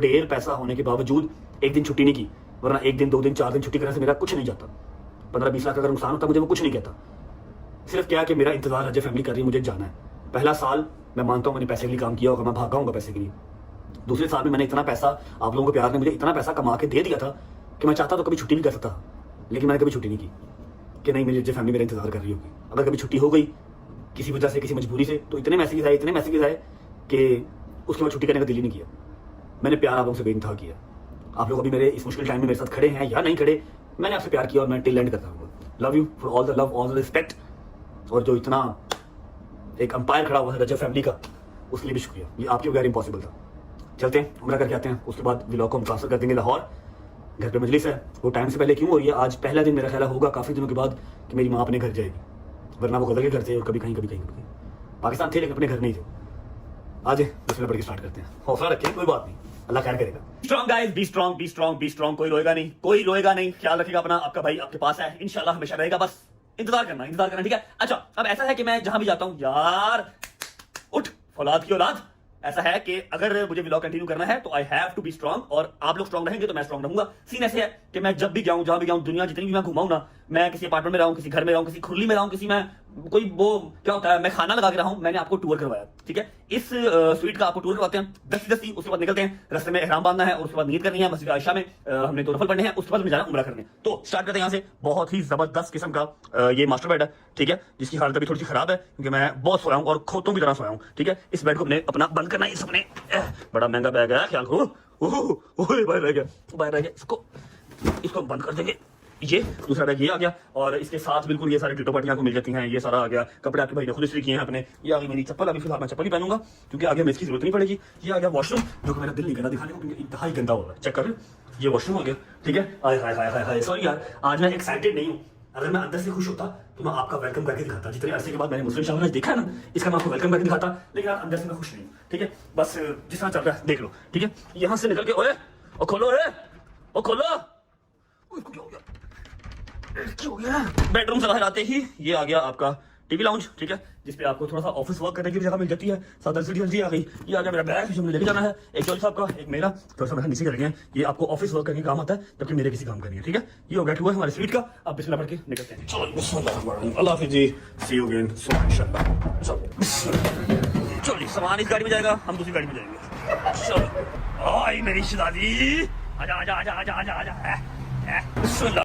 ढेर पैसा होने के बावजूद एक दिन छुट्टी नहीं की, वरना एक दिन 2 दिन 4 दिन छुट्टी करने से मेरा कुछ नहीं जाता। 15-20 लाख अगर नुकसान होता मुझे वो कुछ नहीं कहता। सिर्फ क्या कि मेरा इंतजार अजय फैमिली कर रही है, मुझे जाना है। पहला साल मैं मानता हूँ मैंने पैसे के लिए काम किया होगा, मैं भागा हूँ पैसे के लिए। दूसरे साल में मैंने इतना पैसा, आप लोगों के प्यार ने मुझे इतना पैसा कमा के दे दिया था कि मैं चाहता तो कभी छुट्टी भी कर सकता, लेकिन मैंने कभी छुट्टी नहीं की कि नहीं मेरी अजय फैमिली मेरा इंतजार कर रही होगी। अगर कभी छुट्टी हो गई किसी वजह से, किसी मजबूरी से, तो इतने मैसेजेस आए कि उसके बाद छुट्टी करने का दिल ही नहीं किया। मैंने प्यार आप लोगों से बेइंतहा किया। आप लोग अभी मेरे इस मुश्किल टाइम में मेरे साथ खड़े हैं या नहीं खड़े, मैंने आपसे प्यार किया और मैं टिल एंड करता हूँ। Love you for all the love, all the respect. और जो इतना एक अंपायर खड़ा हुआ है रजब फैमिली का, उसके लिए भी शुक्रिया। ये आपके बगैर इम्पॉसिबल था। चलते हैं, उम्रा करके आते हैं, उसके बाद व्लॉग को हम ट्रांसफर कर देंगे लाहौर। घर पे मजलिस है, वो टाइम से पहले क्यों हो रही है? आज पहला दिन मेरा ख्याल होगा काफ़ी दिनों के बाद कि मेरी माँ अपने घर जाएगी, वरना वो गदर के घर थे और कभी कहीं पाकिस्तान थे लेकिन अपने घर नहीं थे। आज दूसरे पढ़ के स्टार्ट करते हैं। हौसला रखें, कोई बात नहीं, अल्लाह खैर करेगा। Strong guys, be strong, be strong, be strong. कोई रोएगा नहीं, कोई रोएगा नहीं। ख्याल रखिएगा अपना, आपका भाई आपके पास है, इंशाल्लाह हमेशा रहेगा। बस इंतजार करना, ठीक है? अच्छा, अब ऐसा है कि मैं जहां भी जाता हूं, यार उठ फौलाद की औलाद, ऐसा है कि अगर मुझे व्लॉग कंटिन्यू करना है तो I have to be strong, और आप लोग स्ट्रॉन्ग रहेंगे तो मैं स्ट्रॉन्ग रहूंगा। सीन ऐसे है कि मैं जब भी जाऊं, जहां भी जाऊं, दुनिया जितनी भी मैं घुमाऊं ना, मैं किसी अपार्टमेंट में रहूं, किसी घर में रहूं, किसी खुरली में रहूं, किसी में कोई वो क्या होता है, मैं खाना लगा के रहा हूं, मैंने आपको टूर करवाया, ठीक है? इस स्वीट का आपको टूर करवाते हैं दस्ती। उसके बाद निकलते हैं, रास्ते में एहराम बांधना है और उसके बाद नीयत करनी है, मस्जिद आयशा में हमने 2 नफल पढ़ने हैं, उसके बाद हमें जाना उम्रा करने। तो स्टार्ट करते हैं यहाँ से। बहुत ही जबरदस्त किस्म का ये मास्टर बेड है, ठीक है, जिसकी हालत अभी थोड़ी सी खराब है क्योंकि मैं बहुत सोया हूँ और खोतों की तरह सोया हूँ, ठीक है? इस बेड को अपने अपना बंद करना है। इस अपने बड़ा महंगा बैग है, ख्याल करो। बाहर रह गया, इसको बंद कर देंगे। ये दूसरा बैग ये आ गया, और इसके साथ बिल्कुल ये सारी टिटो पट्टियां को मिल जाती हैं। ये सारा आ गया, कपड़े आपके भाई ने खुद इस्त्री किए हैं अपने। ये आ गई मेरी चप्पल, अभी फिलहाल मैं चप्पल ही पहनूंगा क्योंकि आगे मैं इसकी जरूरत नहीं पड़ेगी। ये आ गया वॉशरूम, जो कि मेरा दिल नहीं करना दिखाने को क्योंकि इंतहाई गंदा हो रहा है। चेक कर, ये वॉशरूम हो गया, ठीक है? हाय सॉरी यार, आज मैं एक्साइटेड नहीं हूँ। अगर मैं अंदर से खुश होता तो मैं आपका वेलकम करके दिखाता। जितने अरसे के बाद मैंने मुस्लिम शाहराज देखा है ना, इसका मैं आपको वेलकम करके दिखाता, लेकिन अंदर से मैं खुश नहीं हूँ, ठीक है? बस जिस तरह चल रहा है देख लो, ठीक है? यहाँ से निकल के ओए ओ खोलो, क्या हो गया? बेडरूम से बाहर आते ही ये आ गया आपका टीवी लाउंज, ठीक है, जिसपे आपको थोड़ा सा ऑफिस वर्क करने की जगह मिल जाती है। साथ एलसीडी आ गई। ये आ गया मेरा बैग जो मुझे लेके जाना है, एक चौधरी साहब का, एक मेरा, थोड़ा सा मेरा नीचे कर गया। ये आपको ऑफिस वर्क करने का काम आता है, जबकि मेरे किसी काम का नहीं है, ठीक है? ये हो गया हुआ है हमारे स्वीट का। अब बिस्मिल्लाह पढ़ के निकलते हैं। चलो अल्लाह हाफिज़ जी, सी यू अगेन इंशाल्लाह। चलो सामान इस गाड़ी में जाएगा, हम दूसरी गाड़ी में जाएंगे। चलो आई मेरी शहजादी, आजा। बिस्मिल्लाह।